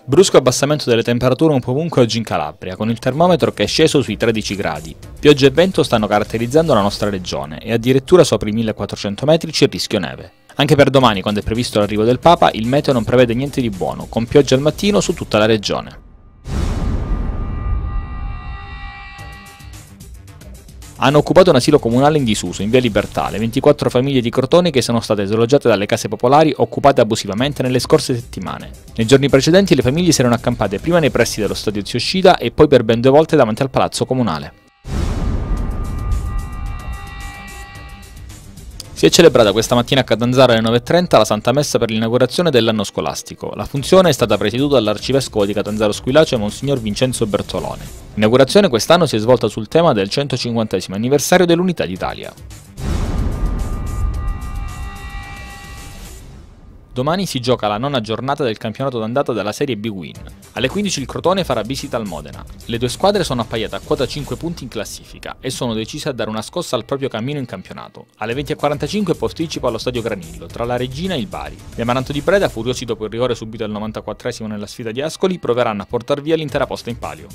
Brusco abbassamento delle temperature un po' ovunque oggi in Calabria, con il termometro che è sceso sui 13 gradi. Pioggia e vento stanno caratterizzando la nostra regione e addirittura sopra i 1400 metri c'è il rischio neve. Anche per domani, quando è previsto l'arrivo del Papa, il meteo non prevede niente di buono, con pioggia al mattino su tutta la regione. Hanno occupato un asilo comunale in disuso, in via Libertà, le 24 famiglie di Crotone che sono state dislogate dalle case popolari occupate abusivamente nelle scorse settimane. Nei giorni precedenti le famiglie si erano accampate prima nei pressi dello stadio Zio Scida e poi per ben 2 volte davanti al palazzo comunale. Si è celebrata questa mattina a Catanzaro alle 9:30 la Santa Messa per l'inaugurazione dell'anno scolastico. La funzione è stata presieduta dall'arcivescovo di Catanzaro Squillace, Monsignor Vincenzo Bertolone. L'inaugurazione quest'anno si è svolta sul tema del 150° anniversario dell'Unità d'Italia. Domani si gioca la 9ª giornata del campionato d'andata della Serie B Win. Alle 15 il Crotone farà visita al Modena. Le due squadre sono appaiate a quota 5 punti in classifica e sono decise a dare una scossa al proprio cammino in campionato. Alle 20:45 posticipo allo Stadio Granillo, tra la Regina e il Bari. Gli Amaranto di Breda, furiosi dopo il rigore subito al 94esimo nella sfida di Ascoli, proveranno a portar via l'intera posta in palio.